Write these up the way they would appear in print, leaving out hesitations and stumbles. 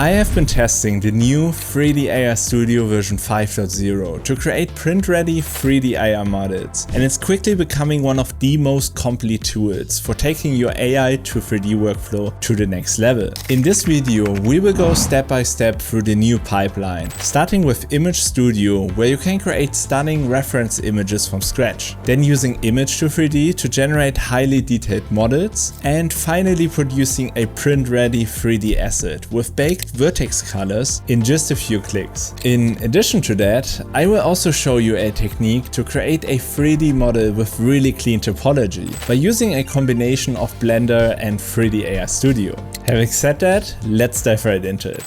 I have been testing the new 3DAIstudio version 5.0 to create print-ready 3D AI models, and it's quickly becoming one of the most complete tools for taking your AI to 3D workflow to the next level. In this video, we will go step by step through the new pipeline, starting with Image Studio, where you can create stunning reference images from scratch, then using Image to 3D to generate highly detailed models, and finally producing a print-ready 3D asset with baked vertex colors in just a few clicks. In addition to that, I will also show you a technique to create a 3D model with really clean topology by using a combination of Blender and 3DAIstudio. Having said that, let's dive right into it.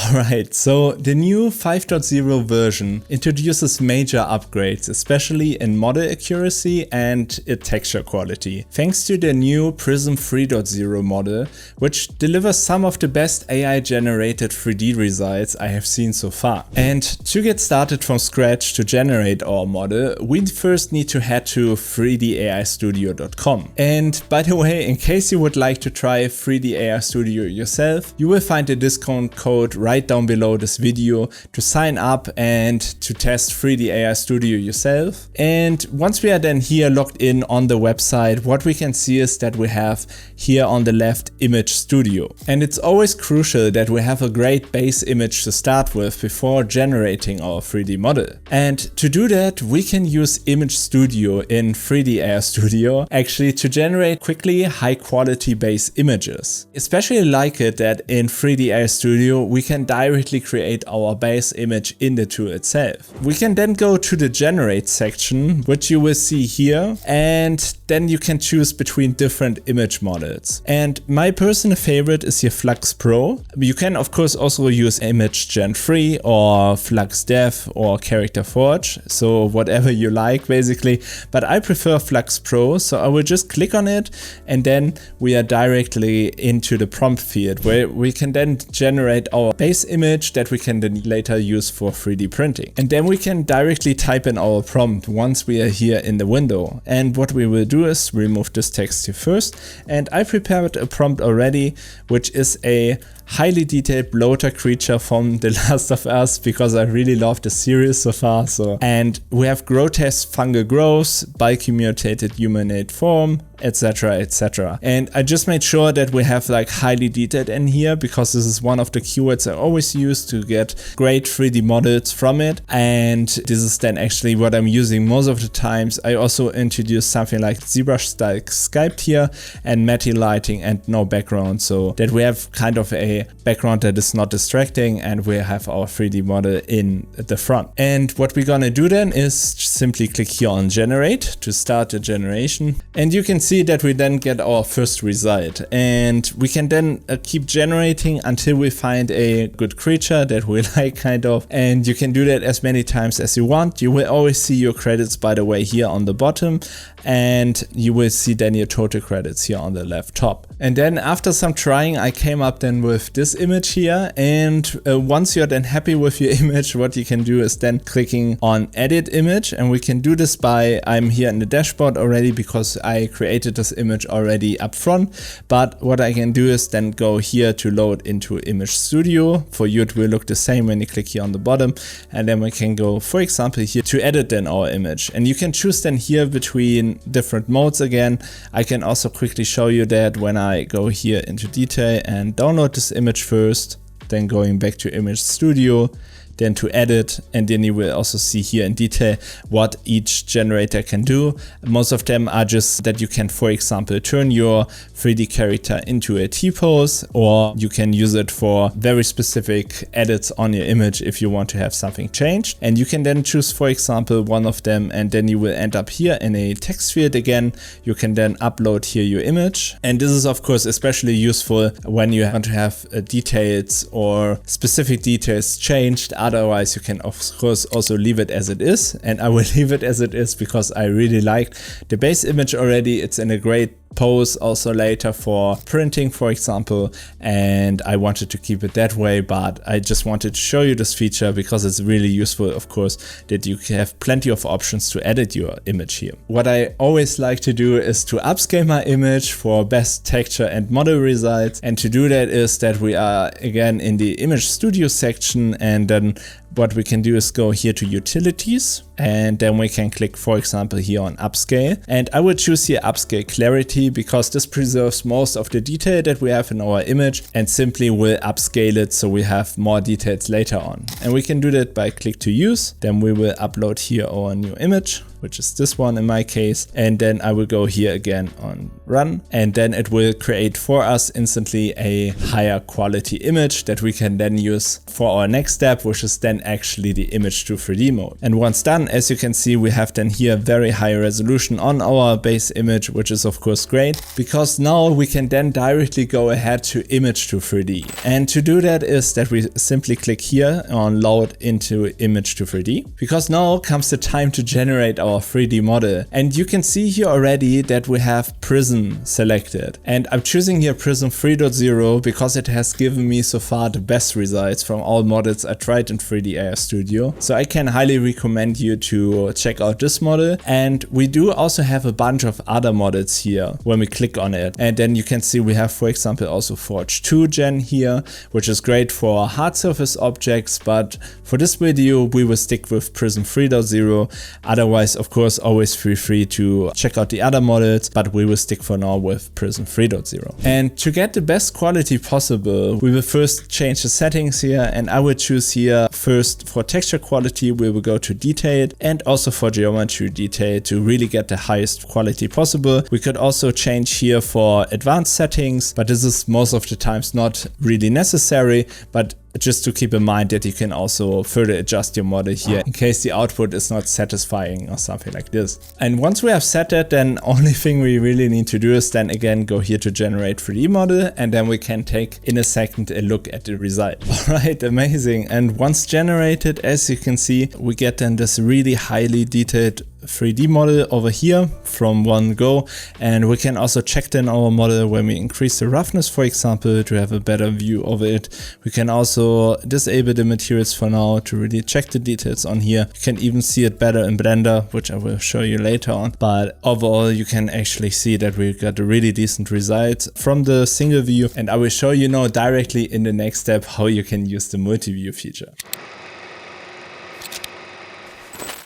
Alright, so the new 5.0 version introduces major upgrades, especially in model accuracy and texture quality, thanks to the new Prism 3.0 model, which delivers some of the best AI-generated 3D results I have seen so far. And to get started from scratch to generate our model, we first need to head to 3DAIstudio.com. And by the way, in case you would like to try 3DAIstudio yourself, you will find a discount code right down below this video to sign up and to test 3DAIstudio yourself. And once we are then here logged in on the website, what we can see is that we have here on the left Image Studio. And it's always crucial that we have a great base image to start with before generating our 3D model. And to do that, we can use Image Studio in 3DAIstudio actually to generate quickly high quality base images. Especially like it that in 3DAIstudio we can directly create our base image in the tool itself. We can then go to the generate section, which you will see here, and then you can choose between different image models. And my personal favorite is here Flux Pro. You can of course also use Image Gen 3 or Flux Dev or Character Forge, so whatever you like basically, but I prefer Flux Pro, so I will just click on it and then we are directly into the prompt field where we can then generate our base image that we can then later use for 3D printing. And then we can directly type in our prompt once we are here in the window. And what we will do is remove this text here first. And I prepared a prompt already, which is a highly detailed bloater creature from The Last of Us, because I really love the series so far. And we have grotesque fungal growth, bulky mutated humanoid form, etc, etc. And I just made sure that we have like highly detailed in here, because this is one of the keywords I always use to get great 3D models from it. And this is then actually what I'm using most of the times. I also introduced something like ZBrush style sculpt here and matte lighting and no background, so that we have kind of a background that is not distracting and we have our 3D model in the front. And what we're gonna do then is simply click here on generate to start the generation. And you can see that we then get our first result, and we can then keep generating until we find a good creature that we like kind of, and you can do that as many times as you want. You will always see your credits, by the way, here on the bottom, and you will see then your total credits here on the left top. And then after some trying, I came up then with this image here, and once you're then happy with your image, what you can do is then clicking on edit image, and we can do this by, I'm here in the dashboard already because I created this image already up front, but what I can do is then go here to load into Image Studio. For you it will look the same when you click here on the bottom, and then we can go, for example, here to edit then our image, and you can choose then here between different modes again. I can also quickly show you that when I go here into detail and download this image first, then going back to Image Studio, then to edit, and then you will also see here in detail what each generator can do. Most of them are just that you can, for example, turn your 3D character into a T-pose, or you can use it for very specific edits on your image if you want to have something changed. And you can then choose, for example, one of them, and then you will end up here in a text field again. You can then upload here your image. And this is of course especially useful when you want to have details or specific details changed. Otherwise, you can of course also leave it as it is, and I will leave it as it is because I really like the base image already. It's in a great pose also later for printing, for example, and I wanted to keep it that way, but I just wanted to show you this feature because it's really useful, of course, that you have plenty of options to edit your image here. What I always like to do is to upscale my image for best texture and model results, and to do that is that we are again in the Image Studio section, and then what we can do is go here to Utilities, and then we can click, for example, here on Upscale. And I will choose here Upscale Clarity because this preserves most of the detail that we have in our image and simply will upscale it so we have more details later on. And we can do that by click to use. Then we will upload here our new image, which is this one in my case. And then I will go here again on Run, and then it will create for us instantly a higher quality image that we can then use for our next step, which is then actually the image to 3D mode. And once done, as you can see, we have then here very high resolution on our base image, which is of course great because now we can then directly go ahead to image to 3D. And to do that is that we simply click here on load into image to 3D, because now comes the time to generate our 3D model. And you can see here already that we have Prism selected, and I'm choosing here Prism 3.0 because it has given me so far the best results from all models I tried in 3DAIstudio. So I can highly recommend you to check out this model. And we do also have a bunch of other models here when we click on it, and then you can see we have, for example, also Forge 2 Gen here, which is great for hard surface objects, but for this video we will stick with Prism 3.0. Otherwise, of course, always feel free to check out the other models, but we will stick for now with Prism 3.0. And to get the best quality possible, we will first change the settings here, and I will choose here first for texture quality, we will go to detailed, and also for geometry detail to really get the highest quality possible. We could also change here for advanced settings, but this is most of the times not really necessary, but just to keep in mind that you can also further adjust your model here in case the output is not satisfying or something like this. And once we have set that, then only thing we really need to do is then again go here to generate 3D model, and then we can take in a second a look at the result. Alright, amazing. And once generated, as you can see, we get then this really highly detailed 3D model over here from one go, and we can also check then our model when we increase the roughness, for example, to have a better view of it. We can also disable the materials for now to really check the details on here. You can even see it better in Blender, which I will show you later on, but overall you can actually see that we got a really decent result from the single view, and I will show you now directly in the next step how you can use the multi-view feature.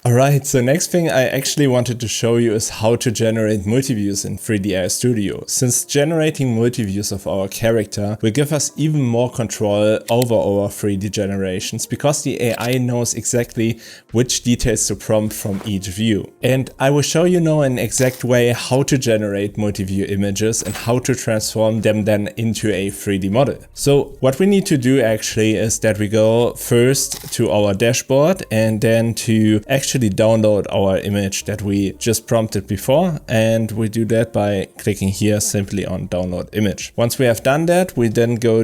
Alright, so next thing I actually wanted to show you is how to generate multiviews in 3DAIstudio. Since generating multiviews of our character will give us even more control over our 3D generations, because the AI knows exactly which details to prompt from each view. And I will show you now an exact way how to generate multiview images and how to transform them then into a 3D model. So what we need to do actually is that we go first to our dashboard and then to actually download our image that we just prompted before, and we do that by clicking here simply on download image. Once we have done that, we then go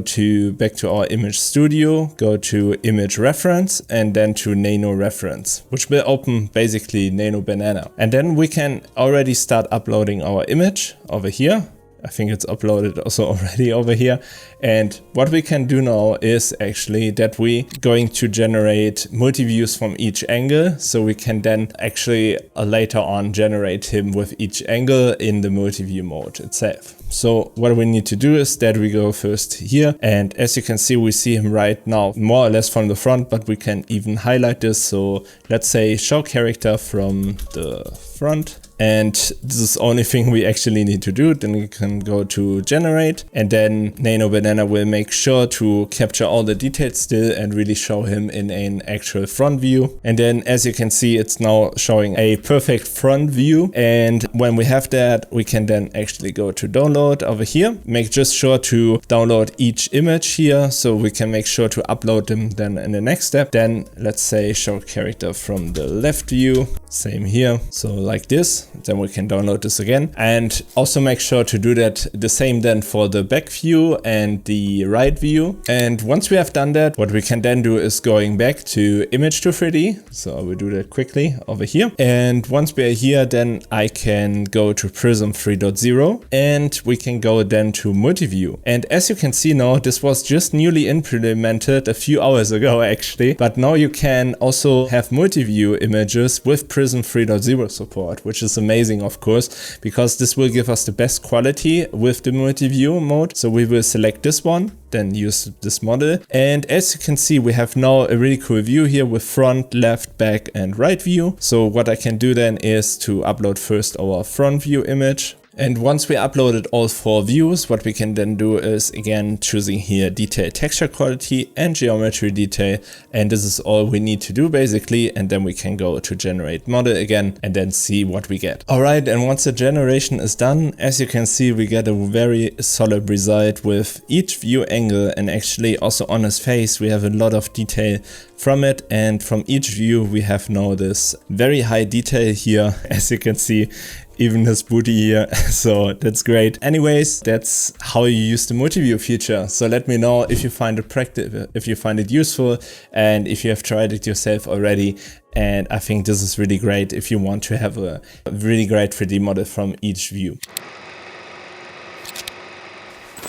back to our Image Studio, go to image reference, and then to nano reference, which will open basically Nano Banana. And then we can already start uploading our image over here. I think it's uploaded also already over here. And what we can do now is actually that we going to generate multi-views from each angle. So we can then actually later on generate him with each angle in the multi-view mode itself. So what we need to do is that we go first here, and as you can see, we see him right now more or less from the front, but we can even highlight this. So let's say show character from the front, and this is the only thing we actually need to do. Then we can go to generate, and then Nano Banana will make sure to capture all the details still and really show him in an actual front view. And then as you can see, it's now showing a perfect front view. And when we have that, we can then actually go to download over here. Make just sure to download each image here, so we can make sure to upload them then in the next step. Then let's say show character from the left view, same here, so like this. this. Then we can download this again, and also make sure to do that the same then for the back view and the right view. And once we have done that, what we can then do is going back to image to 3D. So I will do that quickly over here. And once we are here, then I can go to Prism 3.0 and we can go then to Multiview. And as you can see now, this was just newly implemented a few hours ago actually, but now you can also have multi-view images with Prism 3.0 support, which is amazing of course, because this will give us the best quality with the multi-view mode. So we will select this one, then use this model. And as you can see, we have now a really cool view here with front, left, back and right view. So what I can do then is to upload first our front view image. And once we uploaded all 4 views, what we can then do is again choosing here detail texture quality and geometry detail. And this is all we need to do basically. And then we can go to generate model again and then see what we get. All right, and once the generation is done, as you can see, we get a very solid result with each view angle, and actually also on his face, we have a lot of detail from it. And from each view, we have now this very high detail here, as you can see. Even his booty here, so that's great. Anyways, that's how you use the multi-view feature. So let me know if you find it practical, if you find it useful, and if you have tried it yourself already. And I think this is really great if you want to have a really great 3D model from each view.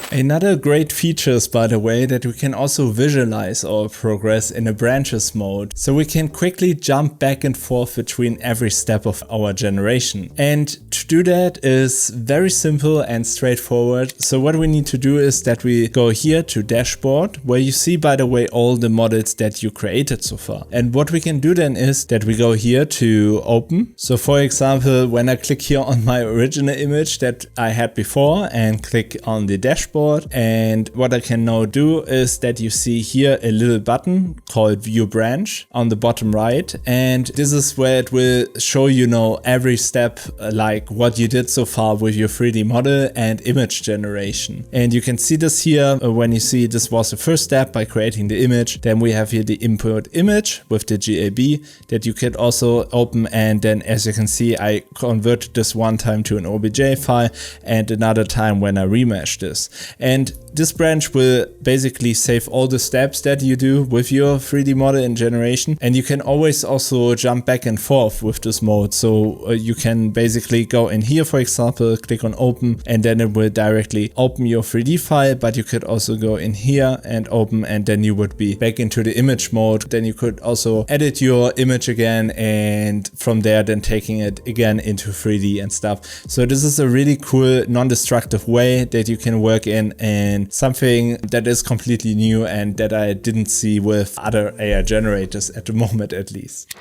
Another great feature is, by the way, that we can also visualize our progress in a branches mode. So we can quickly jump back and forth between every step of our generation. And to do that is very simple and straightforward. So what we need to do is that we go here to dashboard, where you see, by the way, all the models that you created so far. And what we can do then is that we go here to open. So for example, when I click here on my original image that I had before and click on the dashboard, and what I can now do is that you see here a little button called View Branch on the bottom right, and this is where it will show you now every step, like what you did so far with your 3D model and image generation. And you can see this here when you see this was the first step by creating the image. Then we have here the import image with the GAB that you can also open, and then as you can see, I converted this one time to an OBJ file and another time when I remesh this. And this branch will basically save all the steps that you do with your 3D model in generation. And you can always also jump back and forth with this mode. So you can basically go in here, for example, click on open, and then it will directly open your 3D file. But you could also go in here and open, and then you would be back into the image mode. Then you could also edit your image again, and from there then taking it again into 3D and stuff. So this is a really cool non-destructive way that you can work in, and something that is completely new and that I didn't see with other AI generators at the moment, at least.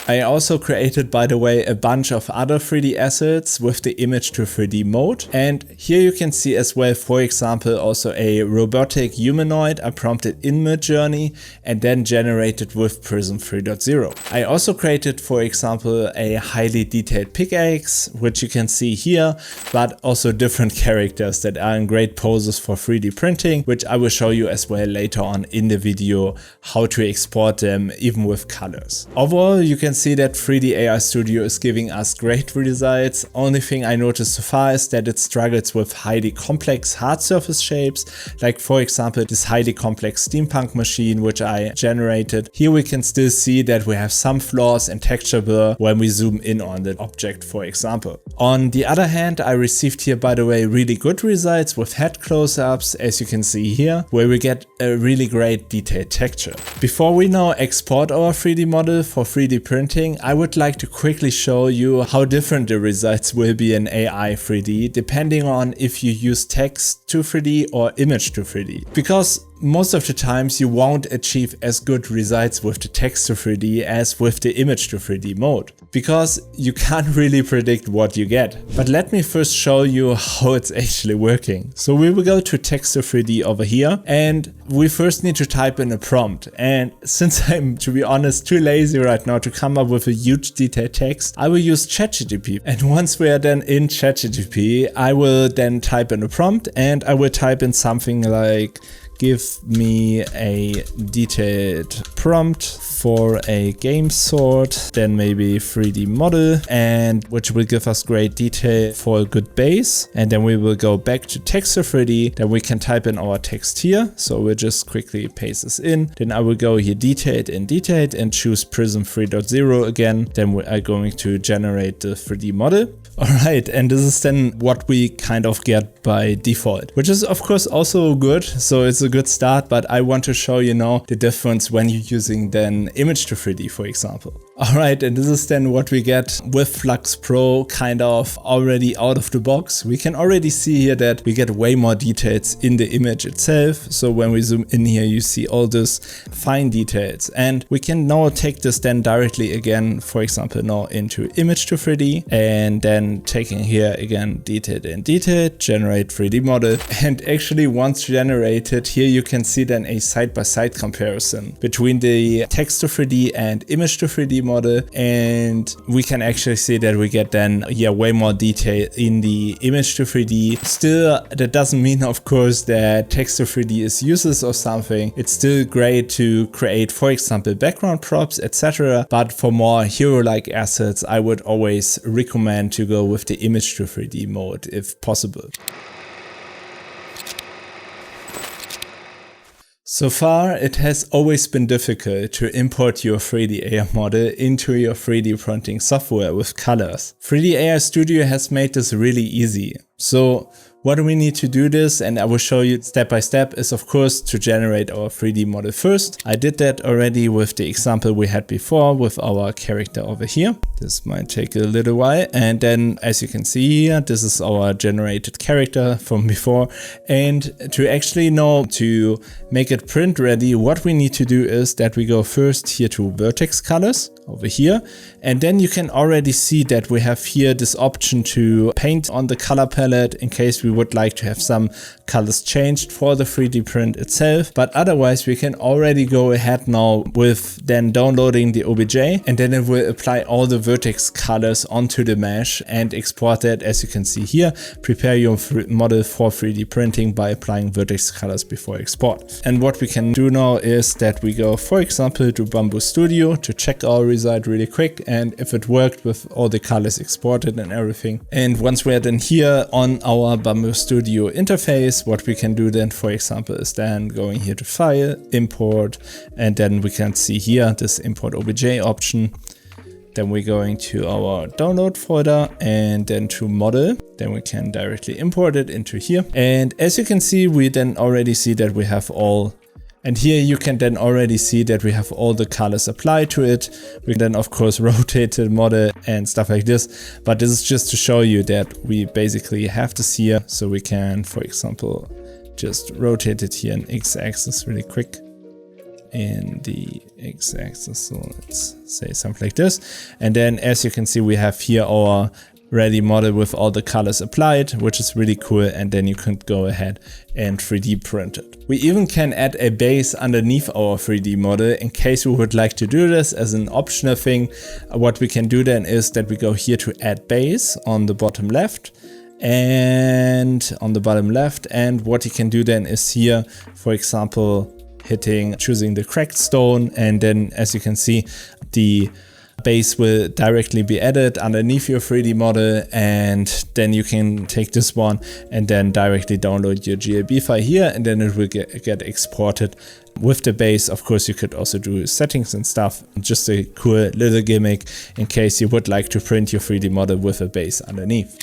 I also created, by the way, a bunch of other 3D assets with the image to 3D mode. And here you can see as well, for example, also a robotic humanoid I prompted in Midjourney and then generated with Prism 3.0. I also created, for example, a highly detailed pickaxe, which you can see here, but also different characters that are in great poses for 3D printing, which I will show you as well later on in the video, how to export them even with colors. Overall, you can see that 3DAIstudio is giving us great results. Only thing I noticed so far is that it struggles with highly complex hard surface shapes, like for example this highly complex steampunk machine which I generated. Here we can still see that we have some flaws in texture blur when we zoom in on the object, for example. On the other hand, I received here, by the way, really good results with head close-ups, as you can see here, where we get a really great detailed texture. Before we now export our 3D model for 3D printing, I would like to quickly show you how different the results will be in AI 3D depending on if you use text to 3D or image to 3D. Because most of the times you won't achieve as good results with the text to 3D as with the image to 3D mode, because you can't really predict what you get. But let me first show you how it's actually working. So we will go to text to 3D over here, and we first need to type in a prompt. And since I'm, to be honest, too lazy right now to come up with a huge detailed text, I will use ChatGPT. And once we are then in ChatGPT, I will then type in a prompt, and I will type in something like give me a detailed prompt for a game sort, then maybe 3D model, and which will give us great detail for a good base. And then we will go back to texture 3D, then we can type in our text here. So we'll just quickly paste this in. Then I will go here detailed and choose Prism 3.0 again. Then we are going to generate the 3D model. Alright, and this is then what we kind of get by default, which is of course also good. So it's a good start, but I want to show you now the difference when you're using then image to 3D, for example. Alright, and this is then what we get with Flux Pro kind of already out of the box. We can already see here that we get way more details in the image itself. So when we zoom in here, you see all this fine details, and we can now take this then directly again, for example, now into image to 3D, and then taking here again detailed and detailed, generate 3D model. And actually once generated, here you can see then a side-by-side comparison between the text to 3D and image to 3D model, and we can actually see that we get then way more detail in the image to 3D. Still, that doesn't mean of course that text to 3D is useless or something. It's still great to create, for example, background props, etc. But for more hero-like assets, I would always recommend to go with the image to 3D mode if possible. So far, it has always been difficult to import your 3D AR model into your 3D printing software with colors. 3DAIstudio has made this really easy. So what do we need to do this? And I will show you step by step is of course to generate our 3D model first. I did that already with the example we had before with our character over here. This might take a little while. And then as you can see here, this is our generated character from before. And to actually know to make it print ready, what we need to do is that we go first here to vertex colors over here. And then you can already see that we have here this option to paint on the color palette in case we would like to have some colors changed for the 3D print itself. But otherwise we can already go ahead now with then downloading the OBJ, and then it will apply all the vertex colors onto the mesh and export it. As you can see here, prepare your model for 3D printing by applying vertex colors before export. And what we can do now is that we go, for example, to Bamboo Studio to check our result really quick, and if it worked with all the colors exported and everything. And once we are then here on our Bamboo Studio interface, what we can do then, for example, is then going here to File, Import, and then we can see here this Import OBJ option. Then we're going to our download folder and then to model. Then we can directly import it into here. And as you can see, we then already see that we have all. And here you can then already see that we have all the colors applied to it. We can then of course rotate the model and stuff like this. But this is just to show you that we basically have this here. So we can, for example, just rotate it here in X-axis really quick. In the X-axis, so let's say something like this. And then as you can see, we have here our ready model with all the colors applied, which is really cool. And then you can go ahead and 3D print it. We even can add a base underneath our 3D model in case we would like to do this as an optional thing. What we can do then is that we go here to add base on the bottom left and on the bottom left. And what you can do then is here, for example, choosing the cracked stone, and then as you can see, the base will directly be added underneath your 3D model, and then you can take this one and then directly download your GLB file here, and then it will get exported with the base. Of course, you could also do settings and stuff. Just a cool little gimmick in case you would like to print your 3D model with a base underneath.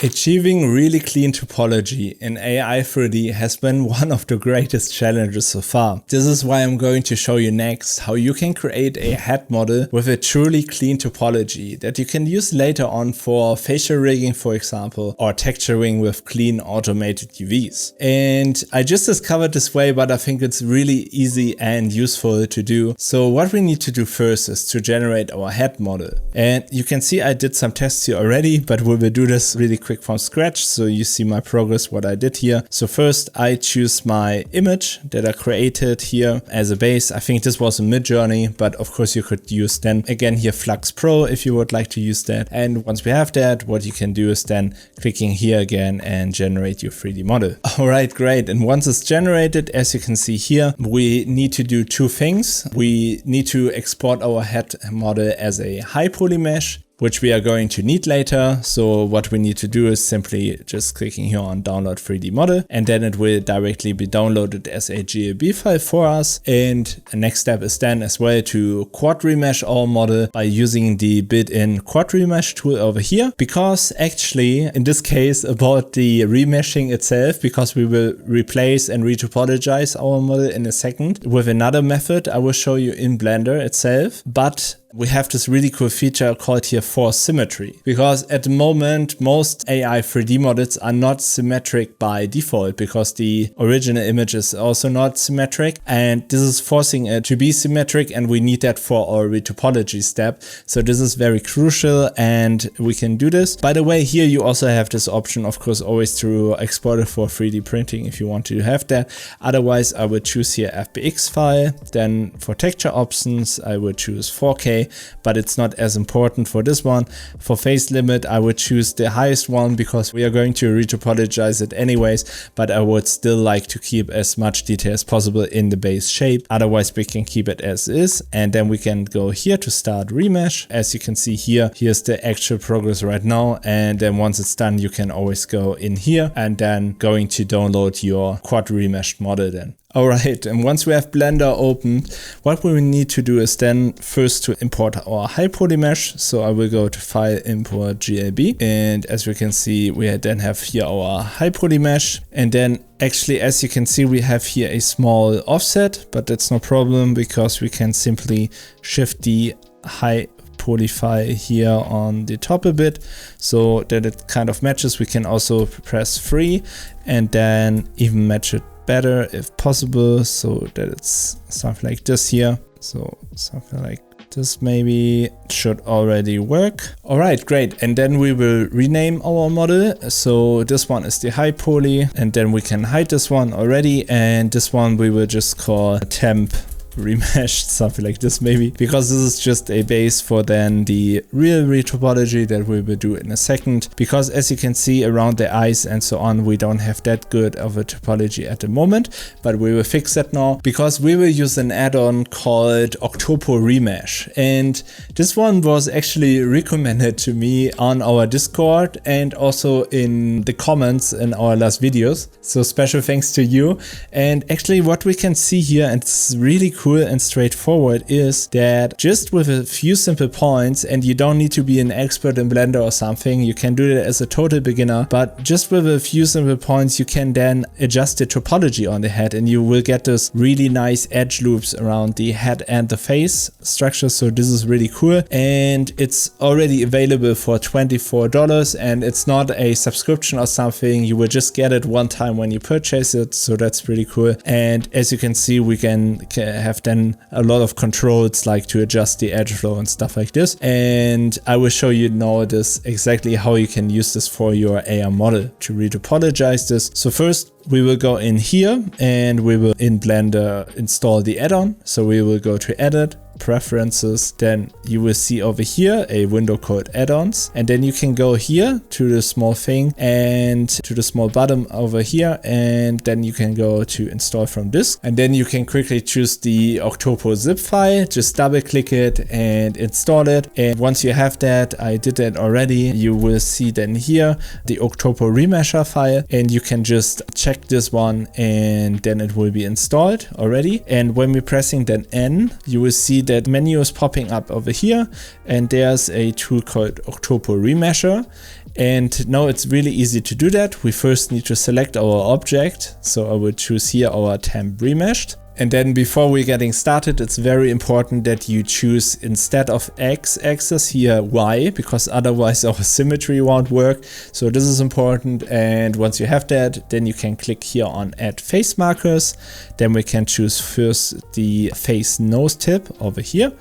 Achieving really clean topology in AI 3D has been one of the greatest challenges so far. This is why I'm going to show you next how you can create a head model with a truly clean topology that you can use later on for facial rigging, for example, or texturing with clean automated UVs. And I just discovered this way, but I think it's really easy and useful to do. So what we need to do first is to generate our head model. And you can see I did some tests here already, but we will do this really quick quick from scratch. So you see my progress, what I did here. So first I choose my image that I created here as a base. I think this was a Midjourney, but of course you could use then again here Flux Pro if you would like to use that. And once we have that, what you can do is then clicking here again and generate your 3D model. All right, great. And once it's generated, as you can see here, we need to do two things. We need to export our head model as a high poly mesh, which we are going to need later. So what we need to do is simply just clicking here on download 3D model, and then it will directly be downloaded as a GLB file for us. And the next step is then as well to quad remesh our model by using the built-in quad remesh tool over here, because actually in this case about the remeshing itself, because we will replace and retopologize our model in a second with another method I will show you in Blender itself. But we have this really cool feature called here force symmetry, because at the moment most AI 3D models are not symmetric by default, because the original image is also not symmetric, and this is forcing it to be symmetric, and we need that for our retopology step. So this is very crucial and we can do this. By the way, here you also have this option, of course, always to export it for 3D printing if you want to have that. Otherwise I would choose here FBX file. Then for texture options I would choose 4K, but it's not as important for this one. For phase limit I would choose the highest one, because we are going to retopologize it anyways, but I would still like to keep as much detail as possible in the base shape. Otherwise we can keep it as is, and then we can go here to start remesh. As you can see here, here's the actual progress right now, and then once it's done you can always go in here and then going to download your quad remeshed model then. Alright, and once we have Blender open, what we will need to do is then first to import our high poly mesh. So I will go to File, Import GLB, and as we can see we then have here our high poly mesh, and then actually as you can see we have here a small offset, but that's no problem because we can simply shift the high polyfy here on the top a bit so that it kind of matches. We can also press 3 and then even match it better if possible, so that it's something like this here. So something like this maybe should already work. All right, great. And then we will rename our model. So this one is the high poly, and then we can hide this one already. And this one we will just call temp remeshed, something like this maybe, because this is just a base for then the real retopology that we will do in a second. Because as you can see around the eyes and so on, we don't have that good of a topology at the moment, but we will fix that now because we will use an add-on called Octopo Remesh, and this one was actually recommended to me on our Discord and also in the comments in our last videos, so special thanks to you. And actually what we can see here, and it's really cool and straightforward, is that just with a few simple points, and you don't need to be an expert in Blender or something, you can do that as a total beginner, but just with a few simple points you can then adjust the topology on the head, and you will get this really nice edge loops around the head and the face structure. So this is really cool, and it's already available for $24, and it's not a subscription or something. You will just get it one time when you purchase it, so that's pretty cool. And as you can see, we can have then a lot of controls like to adjust the edge flow and stuff like this, and I will show you now this exactly how you can use this for your AR model to retopologize this. So first we will go in here and we will in Blender install the add-on. So we will go to Edit, Preferences, then you will see over here a window called add-ons, and then you can go here to the small thing and to the small button over here, and then you can go to install from disk, and then you can quickly choose the Octopo zip file, just double click it and install it. And once you have that, I did that already, you will see then here the Octopo remesher file, and you can just check this one and then it will be installed already. And when we're pressing then N, you will see that menu is popping up over here, and there's a tool called Octopo Remesher. And now it's really easy to do that. We first need to select our object, so I will choose here our temp remeshed. And then before we're getting started, it's very important that you choose instead of X axis here Y, because otherwise our symmetry won't work. So this is important, and once you have that, then you can click here on Add Face Markers. Then we can choose first the face nose tip over here.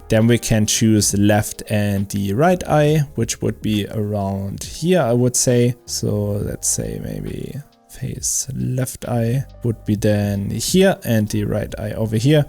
Then we can choose the left and the right eye, which would be around here, I would say. So let's say maybe face left eye would be then here and the right eye over here.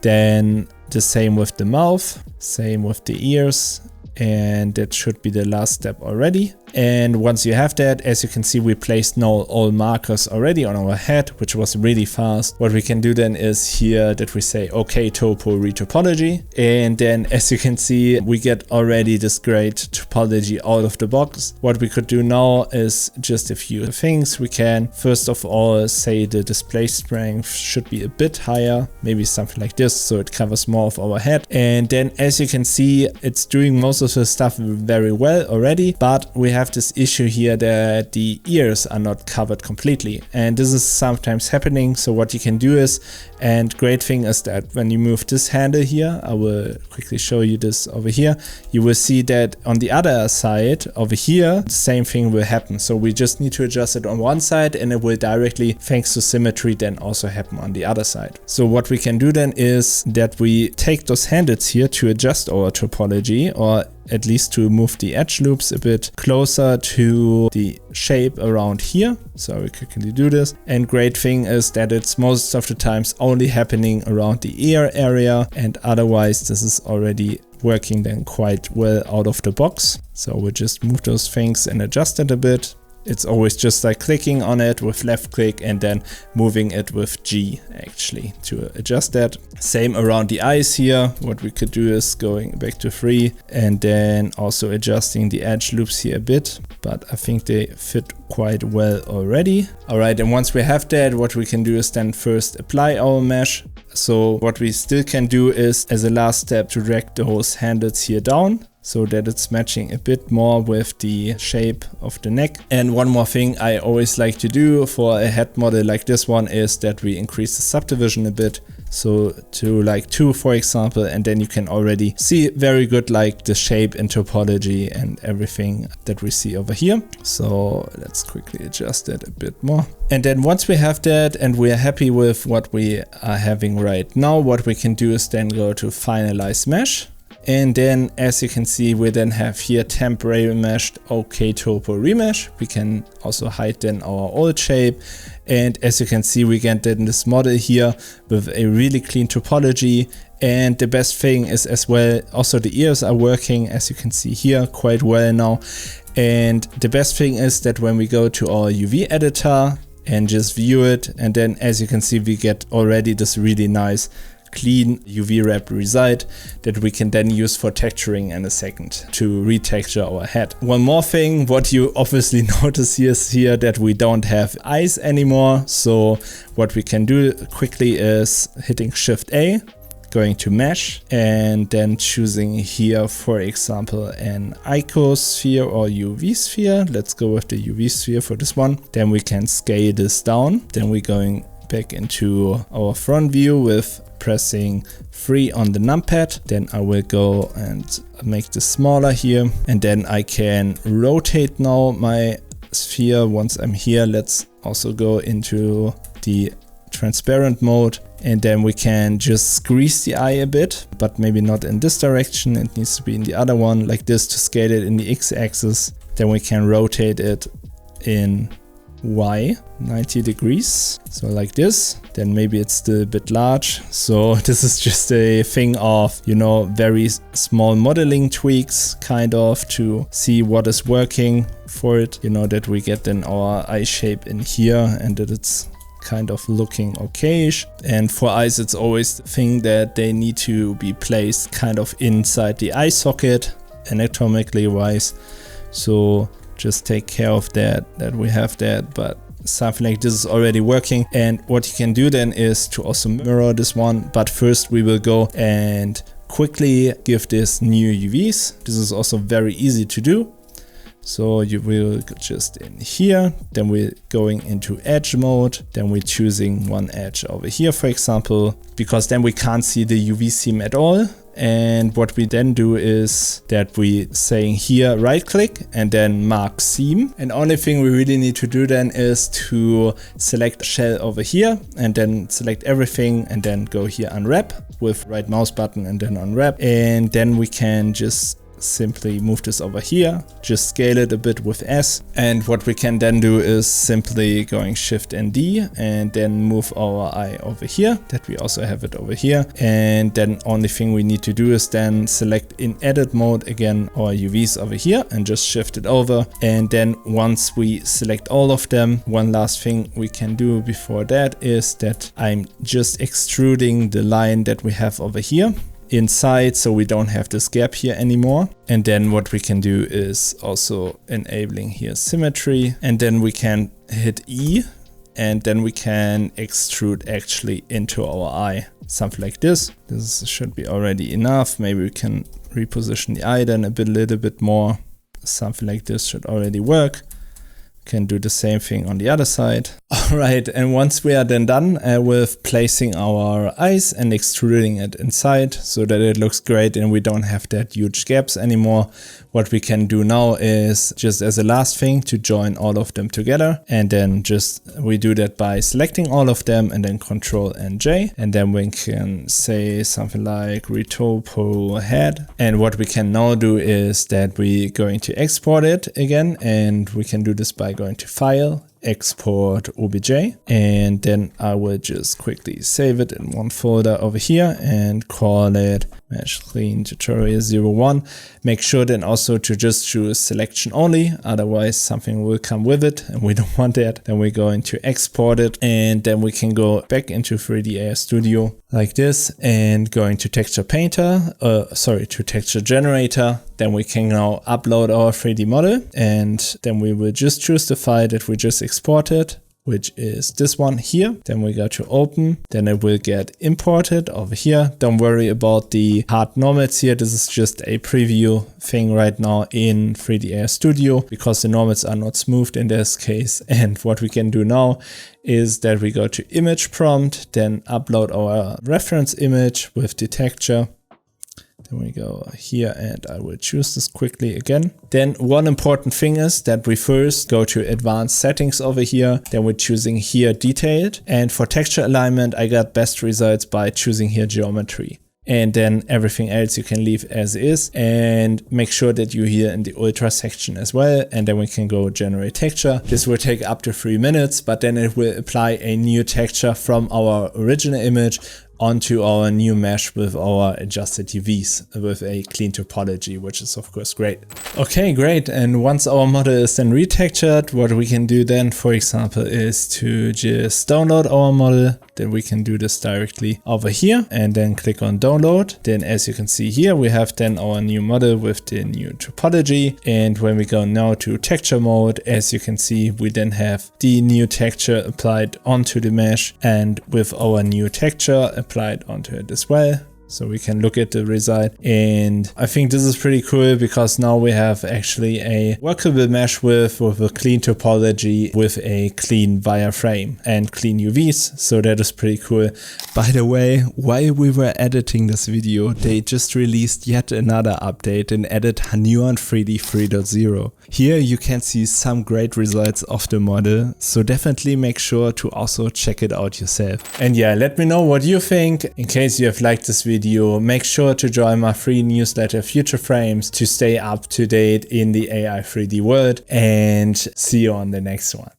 Then the same with the mouth, same with the ears, and that should be the last step already. And once you have that, as you can see, we placed now all markers already on our head, which was really fast. What we can do then is here that we say, okay, topo retopology. And then as you can see, we get already this great topology out of the box. What we could do now is just a few things. We can first of all say the display strength should be a bit higher, maybe something like this, so it covers more of our head. And then as you can see, it's doing most of the stuff very well already, but we have this issue here that the ears are not covered completely, and this is sometimes happening. So what you can do is, and great thing is that when you move this handle here, I will quickly show you this over here, you will see that on the other side over here, the same thing will happen. So we just need to adjust it on one side and it will directly, thanks to symmetry, then also happen on the other side. So what we can do then is that we take those handles here to adjust our topology, or at least to move the edge loops a bit closer to the shape around here. So we quickly do this. And great thing is that it's most of the times only happening around the ear area, and otherwise this is already working then quite well out of the box. So we'll just move those things and adjust it a bit. It's always just like clicking on it with left click and then moving it with G actually to adjust that. Same around the eyes here. What we could do is going back to 3 and then also adjusting the edge loops here a bit, but I think they fit quite well already. All right, and once we have that, what we can do is then first apply our mesh. So what we still can do is, as a last step, to drag those handles here down, so that it's matching a bit more with the shape of the neck. And one more thing I always like to do for a head model like this one is that we increase the subdivision a bit. So to like 2, for example, and then you can already see very good like the shape and topology and everything that we see over here. So let's quickly adjust that a bit more. And then once we have that and we are happy with what we are having right now, what we can do is then go to finalize mesh. And then as you can see, we then have here temporary meshed OK topo remesh. We can also hide then our old shape. And as you can see, we get then this model here with a really clean topology. And the best thing is as well, also the ears are working, as you can see here, quite well now. And the best thing is that when we go to our UV editor and just view it, and then as you can see, we get already this really nice clean UV wrap result that we can then use for texturing in a second to retexture our head. One more thing, what you obviously notice here is here that we don't have eyes anymore. So what we can do quickly is hitting Shift A, going to mesh, and then choosing here, for example, an icosphere or UV sphere. Let's go with the UV sphere for this one. Then we can scale this down. Then we're going back into our front view with pressing 3 on the numpad. Then I will go and make this smaller here, and then I can rotate now my sphere. Once I'm here, let's also go into the transparent mode, and then we can just squeeze the eye a bit, but maybe not in this direction. It needs to be in the other one, like this, to scale it in the x-axis. Then we can rotate it in Y 90 degrees, so like this. Then maybe it's still a bit large. So this is just a thing of, you know, very small modeling tweaks kind of to see what is working for it, you know, that we get then our eye shape in here and that it's kind of looking okayish. And for eyes, it's always the thing that they need to be placed kind of inside the eye socket anatomically wise. So just take care of that we have that, but something like this is already working. And what you can do then is to also mirror this one, but first we will go and quickly give this new UVs. This is also very easy to do. So you will just in here, then we're going into edge mode, then we're choosing one edge over here, for example, because then we can't see the UV seam at all. And what we then do is that we saying here right click and then mark seam. And only thing we really need to do then is to select shell over here and then select everything and then go here unwrap. with right mouse button and then unwrap. And then we can just simply move this over here, just scale it a bit with S. And what we can then do is simply going Shift and D and then move our eye over here, that we also have it over here. And then only thing we need to do is then select in edit mode again our UVs over here and just shift it over. And then once we select all of them, one last thing we can do before that is that I'm just extruding the line that we have over here inside, so we don't have this gap here anymore. And then what we can do is also enabling here symmetry, and then we can hit E, and then we can extrude actually into our eye, something like this. This should be already enough. Maybe we can reposition the eye then a little bit more. Something like this should already work. Can do the same thing on the other side. Alright, and once we are then done with placing our eyes and extruding it inside so that it looks great and we don't have that huge gaps anymore, what we can do now is just as a last thing to join all of them together. And then we do that by selecting all of them and then Control and J. And then we can say something like Retopo head. And what we can now do is that we're going to export it again, and we can do this by going to File, Export OBJ, and then I will just quickly save it in one folder over here and call it Mesh Clean Tutorial 01. Make sure then also to just choose selection only, otherwise something will come with it and we don't want that. Then we're going to export it, and then we can go back into 3DAIstudio like this and going to Texture Painter, to Texture Generator. Then we can now upload our 3D model, and then we will just choose the file that we just exported, which is this one here. Then we go to open, then it will get imported over here. Don't worry about the hard normals here. This is just a preview thing right now in 3DAIstudio because the normals are not smooth in this case. And what we can do now is that we go to image prompt, then upload our reference image with the texture. Then we go here and I will choose this quickly again. Then one important thing is that we first go to advanced settings over here. Then we're choosing here detailed. And for texture alignment, I got best results by choosing here geometry. And then everything else you can leave as is, and make sure that you're here in the ultra section as well. And then we can go generate texture. This will take up to 3 minutes, but then it will apply a new texture from our original image onto our new mesh with our adjusted UVs with a clean topology, which is of course great. Okay, great. And once our model is then retextured, what we can do then, for example, is to just download our model. Then we can do this directly over here and then click on download. Then as you can see here, we have then our new model with the new topology. And when we go now to texture mode, as you can see, we then have the new texture applied onto the mesh and with our new texture applied onto it as well. So we can look at the result, and I think this is pretty cool because now we have actually a workable mesh with a clean topology with a clean wireframe and clean UVs. So that is pretty cool. By the way, while we were editing this video, they just released yet another update and added Neon 3D 3.0. Here you can see some great results of the model, so definitely make sure to also check it out yourself. And yeah, let me know what you think. In case you have liked this video, make sure to join my free newsletter FutureFrames to stay up to date in the AI 3D world, and see you on the next one.